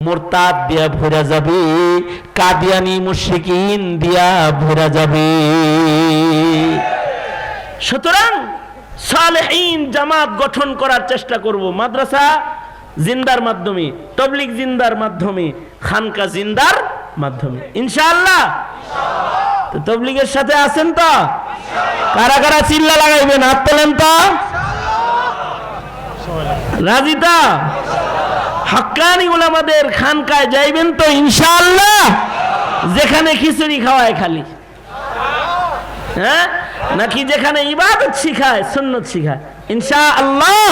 মুরতাদ দিয়া ভরা যাবে, কাদিয়ানি মুশরিকিন দিয়া ভরা যাবে। সুতরাং সালেহীন জামাত গঠন করার চেষ্টা করব, মাদ্রাসা জিন্দার মাধ্যমে, তাবলীগ জিন্দার মাধ্যমে, খানকা জিন্দার মাধ্যমে, ইনশাআল্লাহ। তো তাবলীগের সাথে আছেন তো? কারা কারা চিল্লা লাগাইবেন? হাত তোলেন তো। রাজি তো? হক্কানি উলামাদের খানকায় যাইবেন তো ইনশাআল্লাহ, যেখানে খিচুড়ি খাওয়ায় খালি, হ্যাঁ, নাকি যেখানে ইবাদত শিখায়, সুন্নত শিখায়? ইনশাআল্লাহ।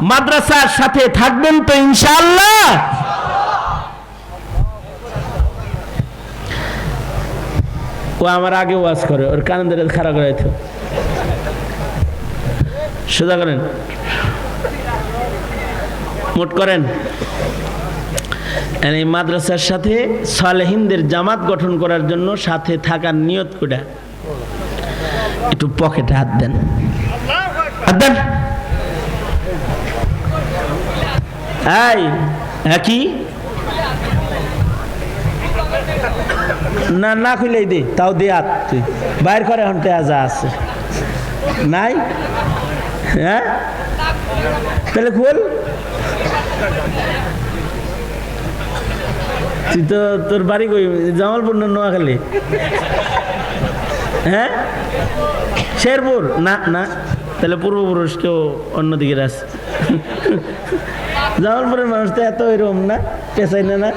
মাদ্রাসার সাথে থাকবেন তো ইনশাআল্লাহ। ও আমার আগে ওয়াজ করে, ওর কান ধরে খাড়া করে সোজা করেন, মোট করেন। এই মাদ্রাসার সাথে সালেহীনদের জামাত গঠন করার জন্য সাথে থাকার নিয়ত করে একটু পকেটে হাত দেন, হাত দেন। এই কি না না খুলেই দে, তাও দে হাত, তুই বাইর করে এখন যা আছে নাই, হ্যাঁ তাহলে খুল। তুই তো তোর বাড়ি কই? জামালপুর না নোয়াখালী? হ্যাঁ, শেরপুর? না না, তাহলে পূর্বপুরুষ কেউ অন্যদিকে আছে। জামালপুরের মানুষ তো এত ওইরকম না, পেছাই না।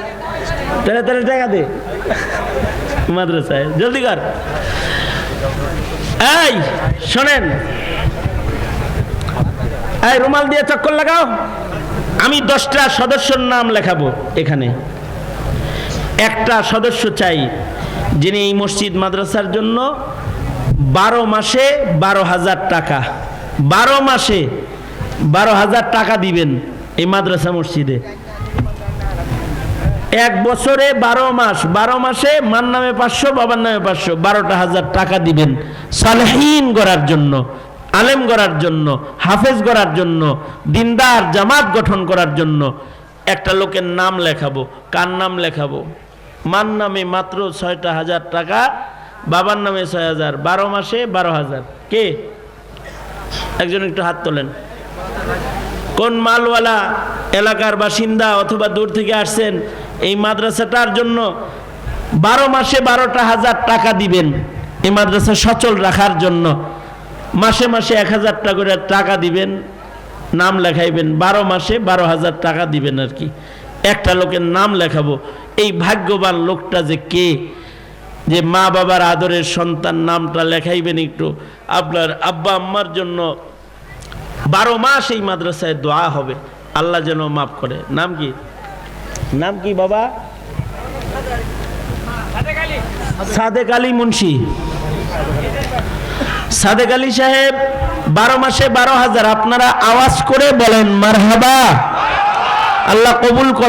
তাহলে তাহলে টাকা দে মাদ্রাসায়, জলদি কর। এই শোনেন, এই রুমাল দিয়ে চক্কর লাগাও। আমি 10টা সদস্যর নাম লেখাবো এখানে। একটা সদস্য চাই যিনি এই মসজিদ মাদ্রাসার জন্য 12 মাসে 12,000 টাকা, 12 মাসে 12,000 টাকা দিবেন এই মাদ্রাসা মসজিদে। 1 বছরে 12 মাস, 12 মাসে মার নামে 500, বাবার নামে 500, 12,000 টাকা দিবেন সালেহীন গড়ার জন্য, আলেম গড়ার জন্য, হাফেজ গড়ার জন্য, দিনদার জামাত গঠন করার জন্য। একটা লোকের নাম লেখাবো। কার নাম লেখাবো? মার নামে মাত্র 6,000 টাকা, বাবার নামে 6,000, 12 মাসে 12,000। কে? একজন একটু হাত তোলেন। কোন মালওয়ালা এলাকার বাসিন্দা অথবা দূর থেকে আসছেন, এই মাদ্রাসাটার জন্য 12 মাসে 12,000 টাকা দিবেন এই মাদ্রাসা সচল রাখার জন্য। মাসে মাসে 1,000 টাকা করে টাকা দিবেন, নাম লেখাইবেন, 12 মাসে 12,000 টাকা দিবেন আর কি। একটা লোকের নাম লেখাবো। এই ভাগ্যবান লোকটা যে কে, যে মা বাবার আদরের সন্তান, নামটা লেখাইবেন একটু। আপনার আব্বা আম্মার জন্য 12 মাস এই মাদ্রাসায় দোয়া হবে, আল্লাহ যেন মাফ করে। নাম কি? নাম কি বাবা? সাদেক আলী মুন্সি। সাদেক আলী সাহেব 12 মাসে 12,000। আপনারা আওয়াজ করে বলেন মারহাবা। আল্লাহ কবুল করে।